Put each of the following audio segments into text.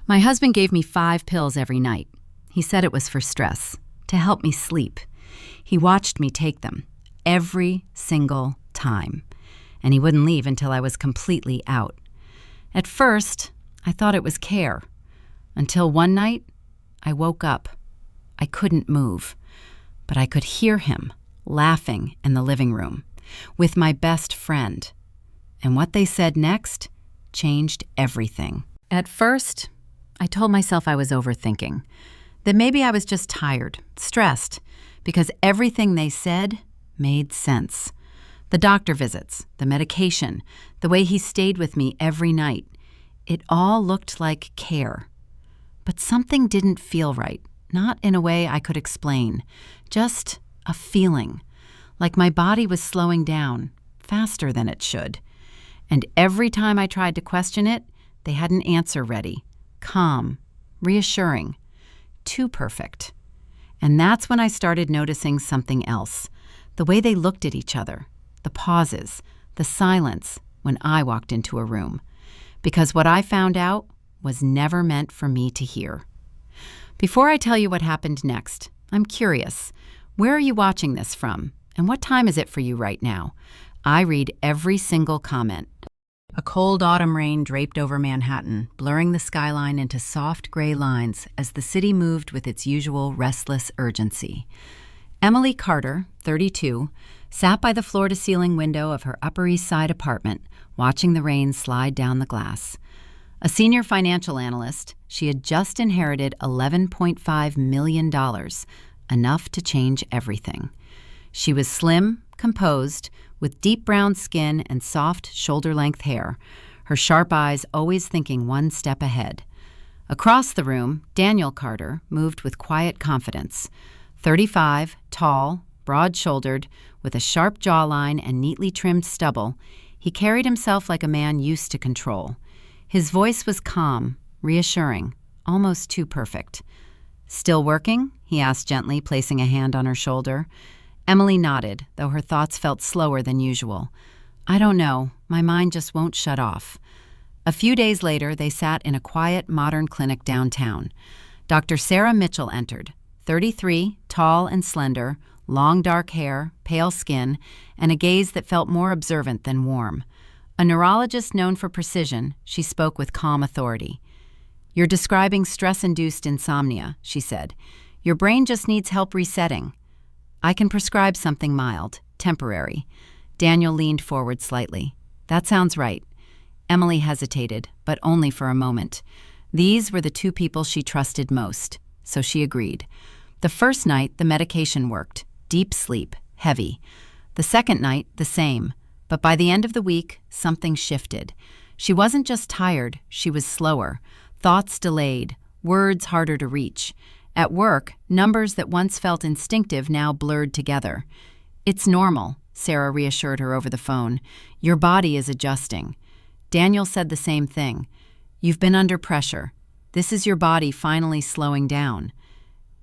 My husband gave me 5 pills every night. He said it was for stress, to help me sleep. He watched me take them, every single time. And he wouldn't leave until I was completely out. At first, I thought it was care. Until one night, I woke up. I couldn't move, but I could hear him laughing in the living room with my best friend. And what they said next changed everything. At first, I told myself I was overthinking, that maybe I was just tired, stressed, because everything they said made sense. The doctor visits, the medication, the way he stayed with me every night, it all looked like care. But something didn't feel right, not in a way I could explain, just a feeling, like my body was slowing down, faster than it should. And every time I tried to question it, they had an answer ready, calm, reassuring, too perfect. And that's when I started noticing something else, the way they looked at each other, the pauses, the silence when I walked into a room. Because what I found out was never meant for me to hear. Before I tell you what happened next, I'm curious. Where are you watching this from? And what time is it for you right now? I read every single comment. A cold autumn rain draped over Manhattan, blurring the skyline into soft gray lines as the city moved with its usual restless urgency. Emily Carter, 32, sat by the floor-to-ceiling window of her Upper East Side apartment, watching the rain slide down the glass. A senior financial analyst, she had just inherited $11.5 million, enough to change everything. She was slim, composed, with deep brown skin and soft, shoulder-length hair, her sharp eyes always thinking one step ahead. Across the room, Daniel Carter moved with quiet confidence. 35, tall, broad-shouldered, with a sharp jawline and neatly trimmed stubble, he carried himself like a man used to control. His voice was calm, reassuring, almost too perfect. "Still working?" he asked gently, placing a hand on her shoulder. Emily nodded, though her thoughts felt slower than usual. "I don't know. My mind just won't shut off." A few days later, they sat in a quiet, modern clinic downtown. Dr. Sarah Mitchell entered, 33, tall and slender, long dark hair, pale skin, and a gaze that felt more observant than warm. A neurologist known for precision, she spoke with calm authority. "You're describing stress-induced insomnia," she said. "Your brain just needs help resetting. I can prescribe something mild, temporary." Daniel leaned forward slightly. "That sounds right." Emily hesitated, but only for a moment. These were the two people she trusted most, so she agreed. The first night, the medication worked. Deep sleep, heavy. The second night, the same. But by the end of the week, something shifted. She wasn't just tired, she was slower. Thoughts delayed, words harder to reach. At work, numbers that once felt instinctive now blurred together. "It's normal," Sarah reassured her over the phone. "Your body is adjusting." Daniel said the same thing. "You've been under pressure. This is your body finally slowing down."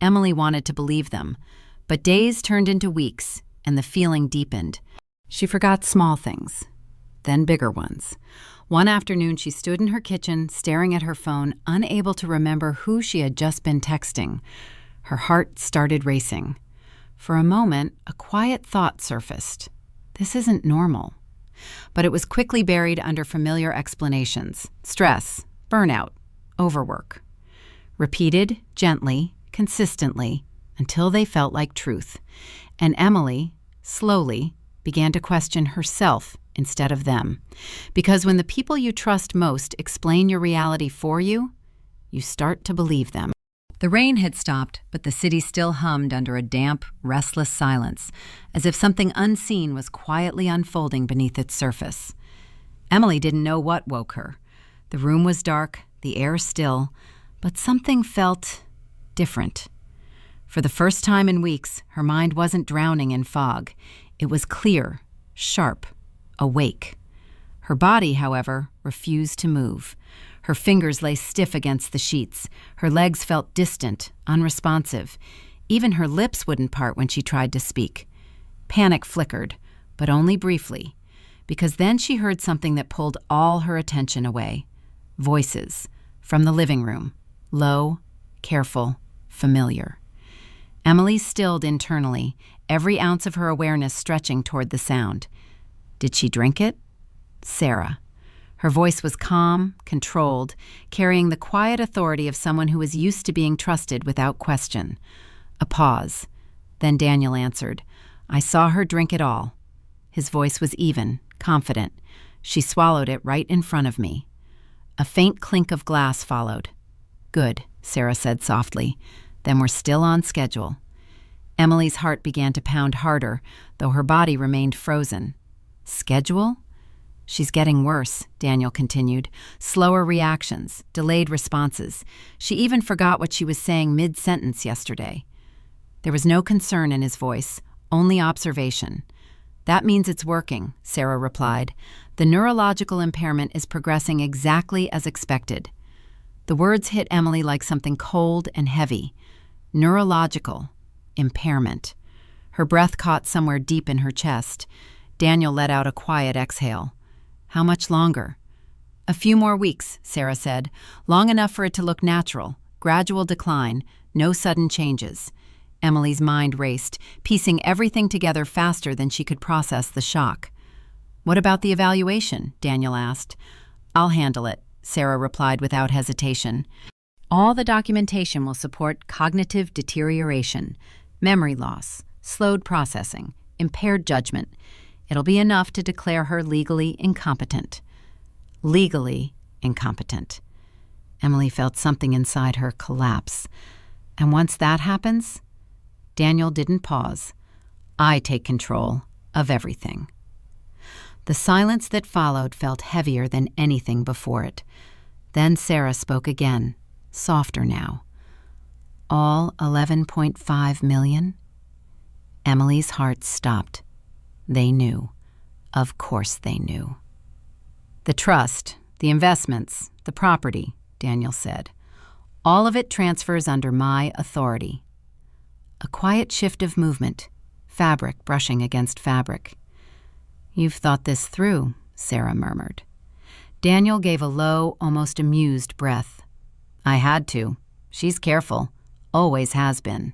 Emily wanted to believe them, but days turned into weeks, and the feeling deepened. She forgot small things, then bigger ones. One afternoon, she stood in her kitchen, staring at her phone, unable to remember who she had just been texting. Her heart started racing. For a moment, a quiet thought surfaced. This isn't normal. But it was quickly buried under familiar explanations. Stress, burnout, overwork. Repeated, gently, consistently, until they felt like truth. And Emily, slowly, began to question herself instead of them. Because when the people you trust most explain your reality for you, you start to believe them. The rain had stopped, but the city still hummed under a damp, restless silence, as if something unseen was quietly unfolding beneath its surface. Emily didn't know what woke her. The room was dark, the air still, but something felt different. For the first time in weeks, her mind wasn't drowning in fog. It was clear, sharp, awake. Her body, however, refused to move. Her fingers lay stiff against the sheets. Her legs felt distant, unresponsive. Even her lips wouldn't part when she tried to speak. Panic flickered, but only briefly, because then she heard something that pulled all her attention away. Voices, from the living room, low, careful, familiar. Emily stilled internally, every ounce of her awareness stretching toward the sound. Did she drink it? Sarah. Her voice was calm, controlled, carrying the quiet authority of someone who was used to being trusted without question. A pause. Then Daniel answered, "I saw her drink it all." His voice was even, confident. She swallowed it right in front of me. A faint clink of glass followed. "Good," Sarah said softly. "Then we're still on schedule." Emily's heart began to pound harder, though her body remained frozen. "Schedule?" "She's getting worse," Daniel continued. "Slower reactions, delayed responses. She even forgot what she was saying mid-sentence yesterday." There was no concern in his voice, only observation. "That means it's working," Sarah replied. "The neurological impairment is progressing exactly as expected." The words hit Emily like something cold and heavy. Neurological impairment. Her breath caught somewhere deep in her chest. Daniel let out a quiet exhale. "How much longer?" "A few more weeks," Sarah said. "Long enough for it to look natural. Gradual decline, no sudden changes." Emily's mind raced, piecing everything together faster than she could process the shock. "What about the evaluation?" Daniel asked. "I'll handle it," Sarah replied without hesitation. "All the documentation will support cognitive deterioration, memory loss, slowed processing, impaired judgment. It'll be enough to declare her legally incompetent." Legally incompetent. Emily felt something inside her collapse. And once that happens, Daniel didn't pause. "I take control of everything." The silence that followed felt heavier than anything before it. Then Sarah spoke again, softer now. "All 11.5 million?" Emily's heart stopped. They knew. Of course they knew. "The trust, the investments, the property," Daniel said. "All of it transfers under my authority." A quiet shift of movement, fabric brushing against fabric. "You've thought this through," Sarah murmured. Daniel gave a low, almost amused breath. "I had to. She's careful. Always has been."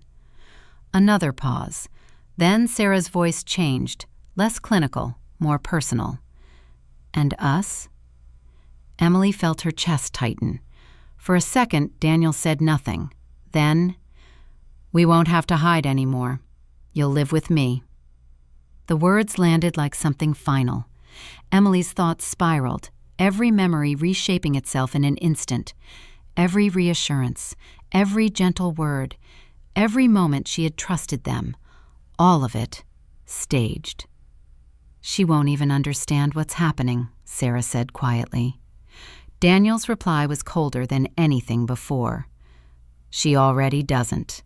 Another pause. Then Sarah's voice changed, less clinical, more personal. "And us?" Emily felt her chest tighten. For a second, Daniel said nothing. Then, "We won't have to hide anymore. You'll live with me." The words landed like something final. Emily's thoughts spiraled, every memory reshaping itself in an instant. Every reassurance, every gentle word, every moment she had trusted them, all of it staged. "She won't even understand what's happening," Sarah said quietly. Daniel's reply was colder than anything before. "She already doesn't."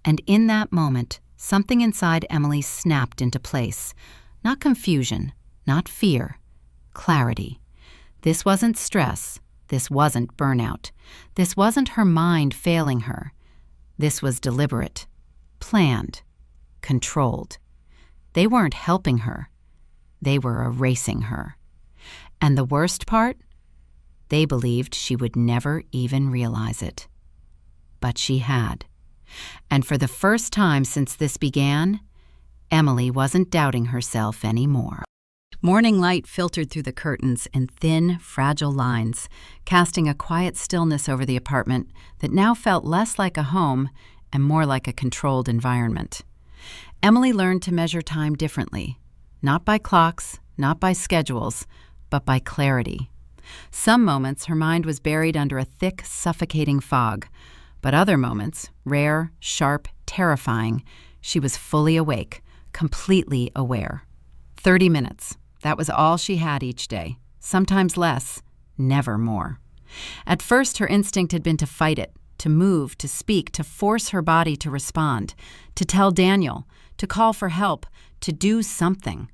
And in that moment, something inside Emily snapped into place. Not confusion, not fear, clarity. This wasn't stress. This wasn't burnout. This wasn't her mind failing her. This was deliberate, planned, controlled. They weren't helping her. They were erasing her. And the worst part? They believed she would never even realize it. But she had. And for the first time since this began, Emily wasn't doubting herself anymore. Morning light filtered through the curtains in thin, fragile lines, casting a quiet stillness over the apartment that now felt less like a home and more like a controlled environment. Emily learned to measure time differently, not by clocks, not by schedules, but by clarity. Some moments her mind was buried under a thick, suffocating fog, but other moments, rare, sharp, terrifying, she was fully awake, completely aware. 30 minutes. That was all she had each day. Sometimes less, never more. At first, her instinct had been to fight it, to move, to speak, to force her body to respond, to tell Daniel, to call for help, to do something.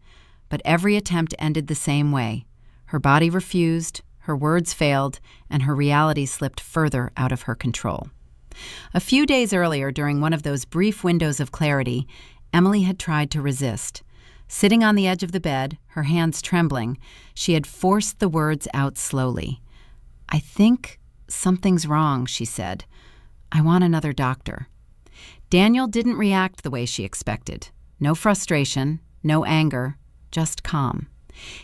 But every attempt ended the same way. Her body refused, her words failed, and her reality slipped further out of her control. A few days earlier, during one of those brief windows of clarity, Emily had tried to resist. Sitting on the edge of the bed, her hands trembling, she had forced the words out slowly. "I think "Something's wrong," she said. "I want another doctor." Daniel didn't react the way she expected. No frustration, no anger, just calm.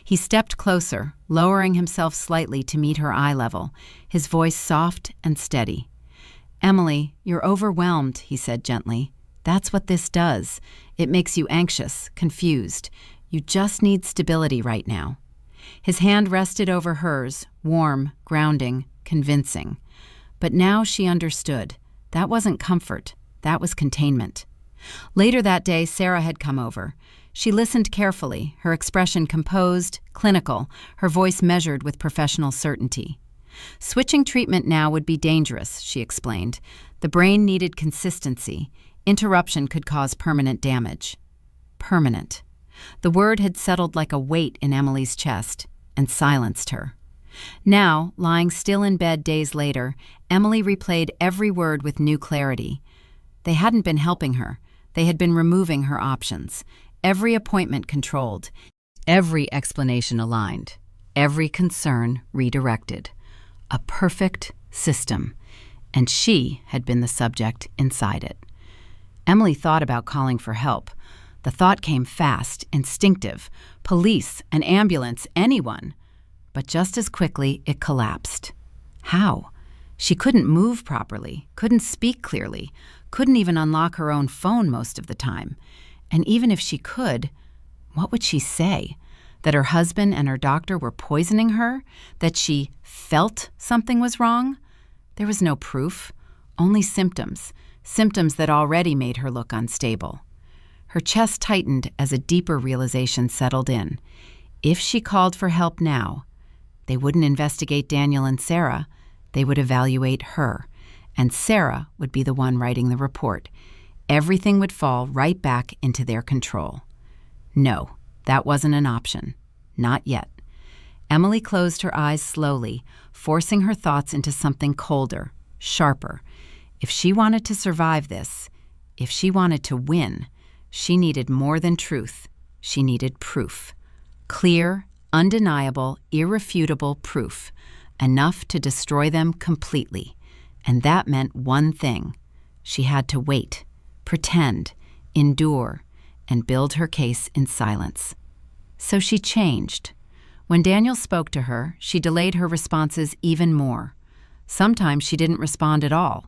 He stepped closer, lowering himself slightly to meet her eye level, his voice soft and steady. "Emily, you're overwhelmed," he said gently. "That's what this does. It makes you anxious, confused. You just need stability right now." His hand rested over hers, warm, grounding, convincing. But now she understood. That wasn't comfort. That was containment. Later that day, Sarah had come over. She listened carefully, her expression composed, clinical, her voice measured with professional certainty. Switching treatment now would be dangerous, she explained. The brain needed consistency. Interruption could cause permanent damage. Permanent. The word had settled like a weight in Emily's chest and silenced her. Now, lying still in bed days later, Emily replayed every word with new clarity. They hadn't been helping her. They had been removing her options. Every appointment controlled. Every explanation aligned. Every concern redirected. A perfect system. And she had been the subject inside it. Emily thought about calling for help. The thought came fast, instinctive. Police, an ambulance, anyone. But just as quickly, it collapsed. How? She couldn't move properly, couldn't speak clearly, couldn't even unlock her own phone most of the time. And even if she could, what would she say? That her husband and her doctor were poisoning her? That she felt something was wrong? There was no proof, only symptoms, symptoms that already made her look unstable. Her chest tightened as a deeper realization settled in. If she called for help now, they wouldn't investigate Daniel and Sarah, they would evaluate her, and Sarah would be the one writing the report. Everything would fall right back into their control. No, that wasn't an option. Not yet. Emily closed her eyes slowly, forcing her thoughts into something colder, sharper. If she wanted to survive this, if she wanted to win, she needed more than truth. She needed proof. Clear, undeniable, irrefutable proof. Enough to destroy them completely. And that meant one thing. She had to wait, pretend, endure, and build her case in silence. So she changed. When Daniel spoke to her, she delayed her responses even more. Sometimes she didn't respond at all.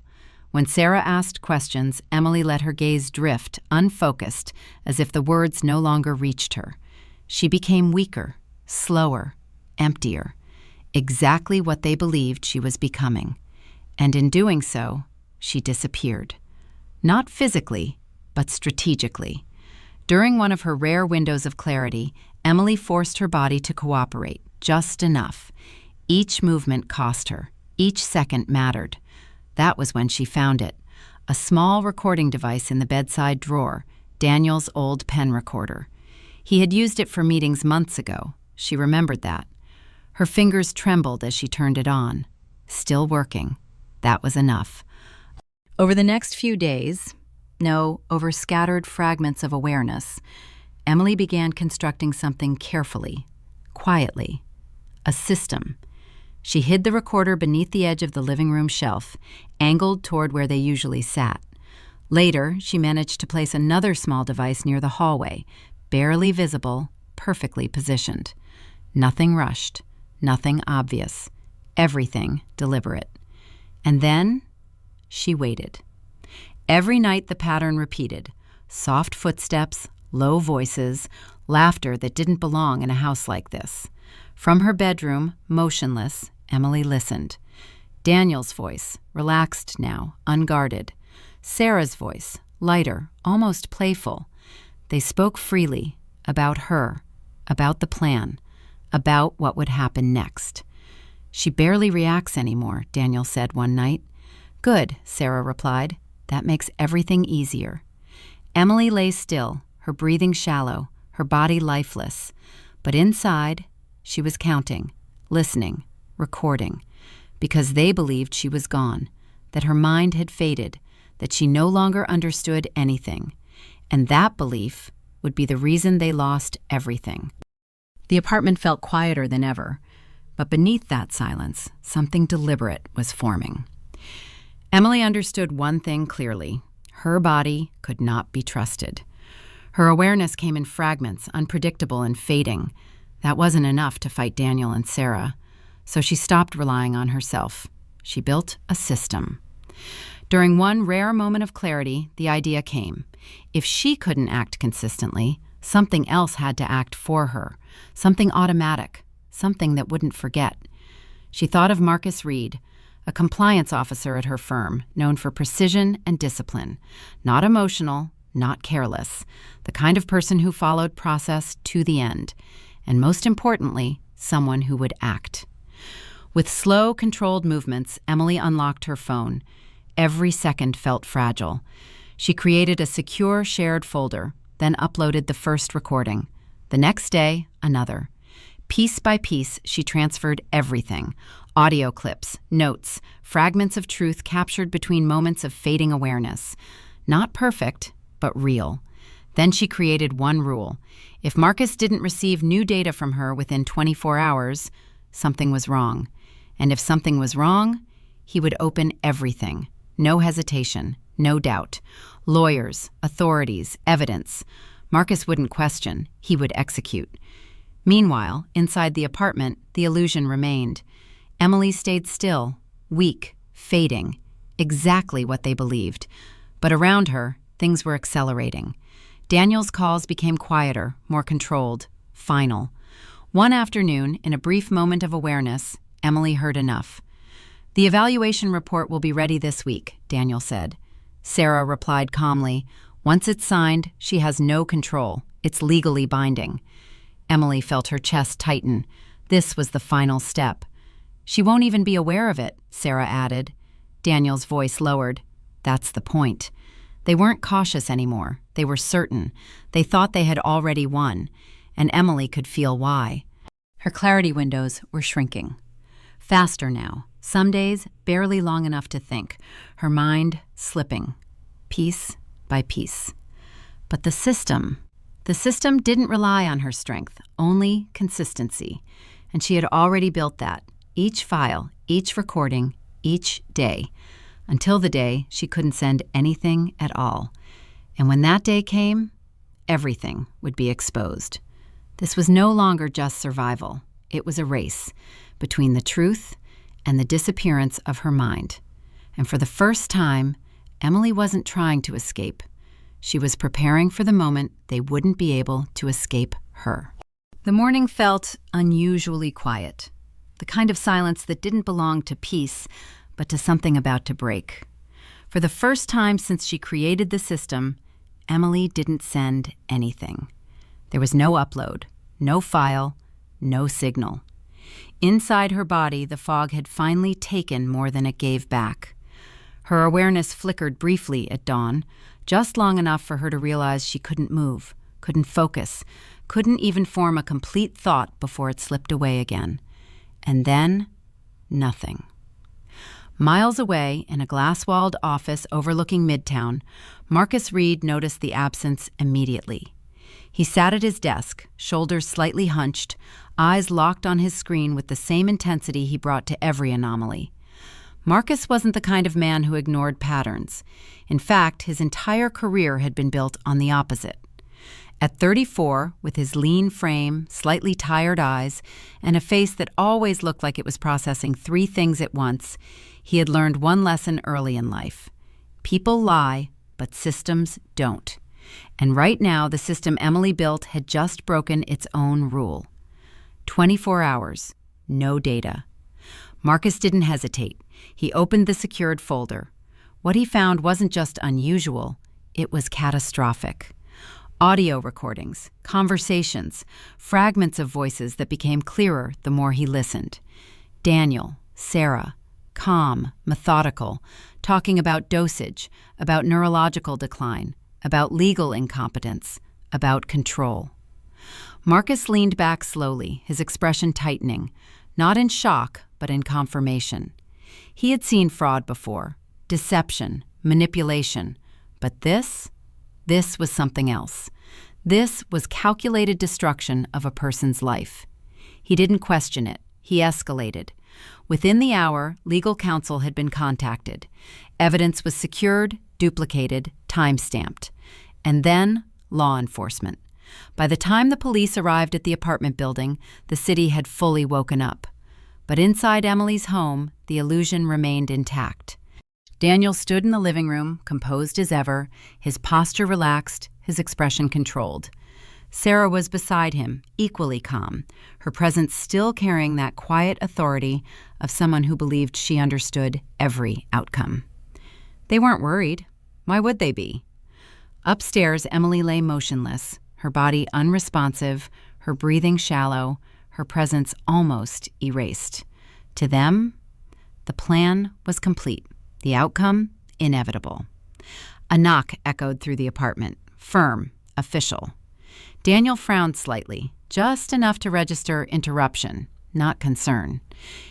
When Sarah asked questions, Emily let her gaze drift, unfocused, as if the words no longer reached her. She became weaker, slower, emptier. Exactly what they believed she was becoming. And in doing so, she disappeared. Not physically, but strategically. During one of her rare windows of clarity, Emily forced her body to cooperate, just enough. Each movement cost her. Each second mattered. That was when she found it. A small recording device in the bedside drawer, Daniel's old pen recorder. He had used it for meetings months ago. She remembered that. Her fingers trembled as she turned it on. Still working. That was enough. Over the next few days, over scattered fragments of awareness, Emily began constructing something carefully, quietly. A system. She hid the recorder beneath the edge of the living room shelf, angled toward where they usually sat. Later, she managed to place another small device near the hallway, barely visible, perfectly positioned. Nothing rushed, nothing obvious, everything deliberate. And then, she waited. Every night the pattern repeated. Soft footsteps, low voices, laughter that didn't belong in a house like this. From her bedroom, motionless, Emily listened. Daniel's voice, relaxed now, unguarded. Sarah's voice, lighter, almost playful. They spoke freely, about her, about the plan, about what would happen next. "She barely reacts anymore," Daniel said one night. "Good," Sarah replied. "That makes everything easier." Emily lay still, her breathing shallow, her body lifeless. But inside, she was counting, listening, recording, because they believed she was gone, that her mind had faded, that she no longer understood anything. And that belief would be the reason they lost everything. The apartment felt quieter than ever. But beneath that silence, something deliberate was forming. Emily understood one thing clearly. Her body could not be trusted. Her awareness came in fragments, unpredictable and fading. That wasn't enough to fight Daniel and Sarah. So she stopped relying on herself. She built a system. During one rare moment of clarity, the idea came. If she couldn't act consistently, something else had to act for her. Something automatic. Something that wouldn't forget. She thought of Marcus Reed, a compliance officer at her firm, known for precision and discipline. Not emotional, not careless. The kind of person who followed process to the end. And most importantly, someone who would act. With slow, controlled movements, Emily unlocked her phone. Every second felt fragile. She created a secure shared folder, then uploaded the first recording. The next day, another. Piece by piece, she transferred everything. Audio clips, notes, fragments of truth captured between moments of fading awareness. Not perfect, but real. Then she created one rule. If Marcus didn't receive new data from her within 24 hours, something was wrong. And if something was wrong, he would open everything. No hesitation, no doubt. Lawyers, authorities, evidence. Marcus wouldn't question, he would execute. Meanwhile, inside the apartment, the illusion remained. Emily stayed still, weak, fading, exactly what they believed. But around her, things were accelerating. Daniel's calls became quieter, more controlled, final. One afternoon, in a brief moment of awareness, Emily heard enough. "The evaluation report will be ready this week," Daniel said. Sarah replied calmly, "Once it's signed, she has no control. It's legally binding." Emily felt her chest tighten. This was the final step. "She won't even be aware of it," Sarah added. Daniel's voice lowered. "That's the point." They weren't cautious anymore. They were certain. They thought they had already won, and Emily could feel why. Her clarity windows were shrinking. Faster now. Some days, barely long enough to think. Her mind slipping, piece by piece. But the system didn't rely on her strength, only consistency. And she had already built that. Each file, each recording, each day. Until the day she couldn't send anything at all. And when that day came, everything would be exposed. This was no longer just survival. It was a race between the truth and the disappearance of her mind. And for the first time, Emily wasn't trying to escape. She was preparing for the moment they wouldn't be able to escape her. The morning felt unusually quiet, the kind of silence that didn't belong to peace, but to something about to break. For the first time since she created the system, Emily didn't send anything. There was no upload, no file, no signal. Inside her body, the fog had finally taken more than it gave back. Her awareness flickered briefly at dawn, just long enough for her to realize she couldn't move, couldn't focus, couldn't even form a complete thought before it slipped away again. And then, nothing. Miles away, in a glass-walled office overlooking Midtown, Marcus Reed noticed the absence immediately. He sat at his desk, shoulders slightly hunched, eyes locked on his screen with the same intensity he brought to every anomaly. Marcus wasn't the kind of man who ignored patterns. In fact, his entire career had been built on the opposite. At 34, with his lean frame, slightly tired eyes, and a face that always looked like it was processing 3 things at once, he had learned one lesson early in life. People lie, but systems don't. And right now, the system Emily built had just broken its own rule. 24 hours, no data. Marcus didn't hesitate. He opened the secured folder. What he found wasn't just unusual, it was catastrophic. Audio recordings, conversations, fragments of voices that became clearer the more he listened. Daniel, Sarah, calm, methodical, talking about dosage, about neurological decline, about legal incompetence, about control. Marcus leaned back slowly, his expression tightening, not in shock, but in confirmation. He had seen fraud before, deception, manipulation, but this was something else. This was calculated destruction of a person's life. He didn't question it. he escalated. Within the hour, legal counsel had been contacted. Evidence was secured, duplicated, time-stamped. And then, law enforcement. By the time the police arrived at the apartment building, the city had fully woken up. But inside Emily's home, the illusion remained intact. Daniel stood in the living room, composed as ever, his posture relaxed, his expression controlled. Sarah was beside him, equally calm, her presence still carrying that quiet authority of someone who believed she understood every outcome. They weren't worried. Why would they be? Upstairs, Emily lay motionless, her body unresponsive, her breathing shallow, her presence almost erased. To them, the plan was complete, the outcome inevitable. A knock echoed through the apartment, firm, official. Daniel frowned slightly, just enough to register interruption, not concern.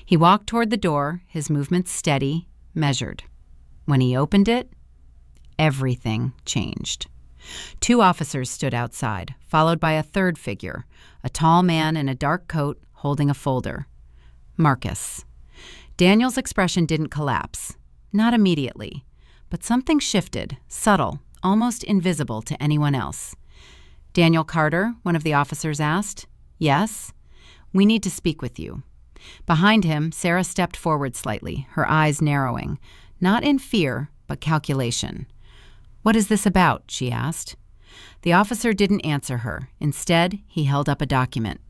He walked toward the door, his movements steady, measured. When he opened it, everything changed. 2 officers stood outside, followed by a third figure, a tall man in a dark coat holding a folder. Marcus. Daniel's expression didn't collapse. Not immediately. But something shifted, subtle, almost invisible to anyone else. "Daniel Carter," one of the officers asked. "Yes?" "We need to speak with you." Behind him, Sarah stepped forward slightly, her eyes narrowing. Not in fear, but calculation. "What is this about?" she asked. The officer didn't answer her. Instead, he held up a document.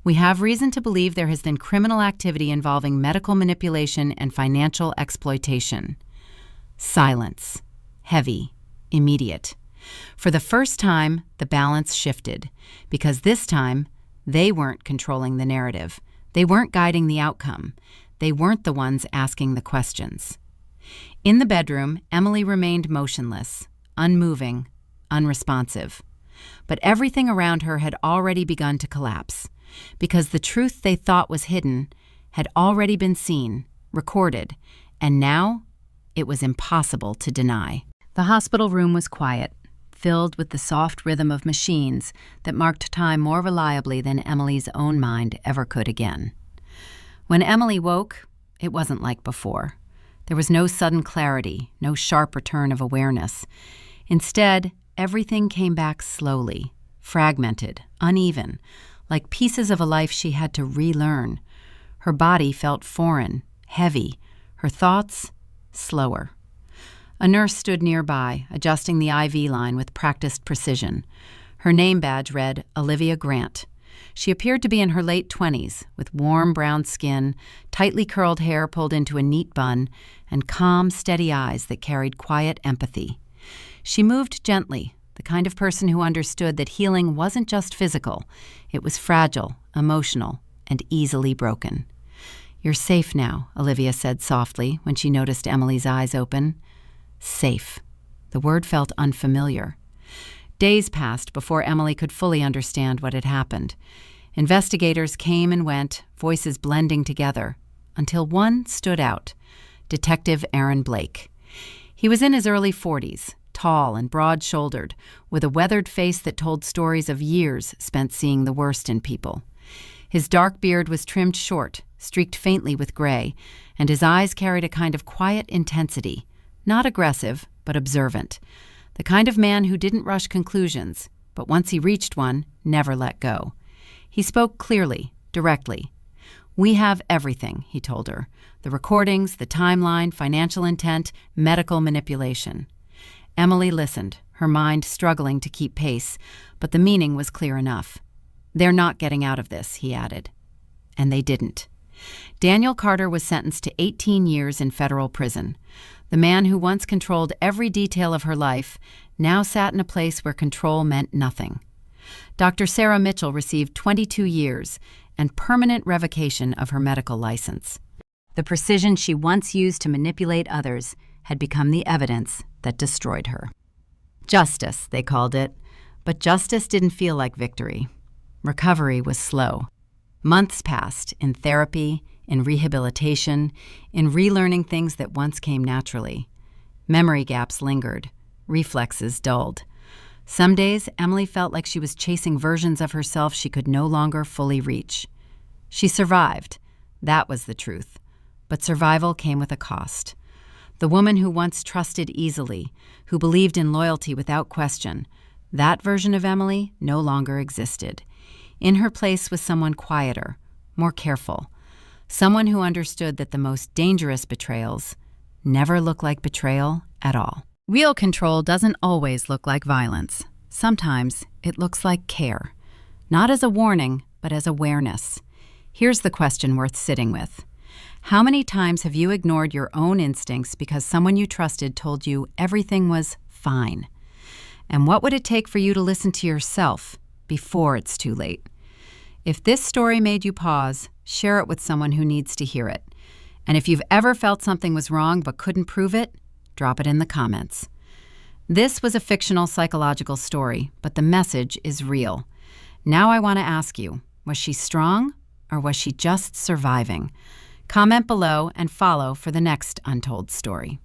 "We have reason to believe there has been criminal activity involving medical manipulation and financial exploitation." Silence. Heavy. Immediate. For the first time, the balance shifted, because this time, they weren't controlling the narrative. They weren't guiding the outcome. They weren't the ones asking the questions. In the bedroom, Emily remained motionless, unmoving, unresponsive. But everything around her had already begun to collapse, because the truth they thought was hidden had already been seen, recorded, and now it was impossible to deny. The hospital room was quiet, filled with the soft rhythm of machines that marked time more reliably than Emily's own mind ever could again. When Emily woke, it wasn't like before. There was no sudden clarity, no sharp return of awareness. Instead, everything came back slowly, fragmented, uneven, like pieces of a life she had to relearn. Her body felt foreign, heavy, her thoughts slower. A nurse stood nearby, adjusting the IV line with practiced precision. Her name badge read Olivia Grant. She appeared to be in her late 20s, with warm brown skin, tightly curled hair pulled into a neat bun, and calm, steady eyes that carried quiet empathy. She moved gently, the kind of person who understood that healing wasn't just physical. It was fragile, emotional, and easily broken. "You're safe now," Olivia said softly when she noticed Emily's eyes open. Safe. The word felt unfamiliar. Days passed before Emily could fully understand what had happened. Investigators came and went, voices blending together, until one stood out, Detective Aaron Blake. He was in his early 40s, tall and broad-shouldered, with a weathered face that told stories of years spent seeing the worst in people. His dark beard was trimmed short, streaked faintly with gray, and his eyes carried a kind of quiet intensity. Not aggressive, but observant. The kind of man who didn't rush conclusions, but once he reached one, never let go. He spoke clearly, directly. "We have everything," he told her. "The recordings, the timeline, financial intent, medical manipulation." Emily listened, her mind struggling to keep pace, but the meaning was clear enough. "They're not getting out of this," he added. And they didn't. Daniel Carter was sentenced to 18 years in federal prison. The man who once controlled every detail of her life now sat in a place where control meant nothing. Dr. Sarah Mitchell received 22 years and permanent revocation of her medical license. The precision she once used to manipulate others had become the evidence that destroyed her. Justice, they called it, but justice didn't feel like victory. Recovery was slow. Months passed in therapy, in rehabilitation, in relearning things that once came naturally. Memory gaps lingered, reflexes dulled. Some days, Emily felt like she was chasing versions of herself she could no longer fully reach. She survived, That was the truth. But survival came with a cost. The woman who once trusted easily, who believed in loyalty without question, that version of Emily no longer existed. In her place was someone quieter, more careful, someone who understood that the most dangerous betrayals never look like betrayal at all. Real control doesn't always look like violence. Sometimes it looks like care. Not as a warning, but as awareness. Here's the question worth sitting with. How many times have you ignored your own instincts because someone you trusted told you everything was fine? And what would it take for you to listen to yourself before it's too late? If this story made you pause, share it with someone who needs to hear it. And if you've ever felt something was wrong but couldn't prove it, drop it in the comments. This was a fictional psychological story, but the message is real. Now I want to ask you, was she strong or was she just surviving? Comment below and follow for the next untold story.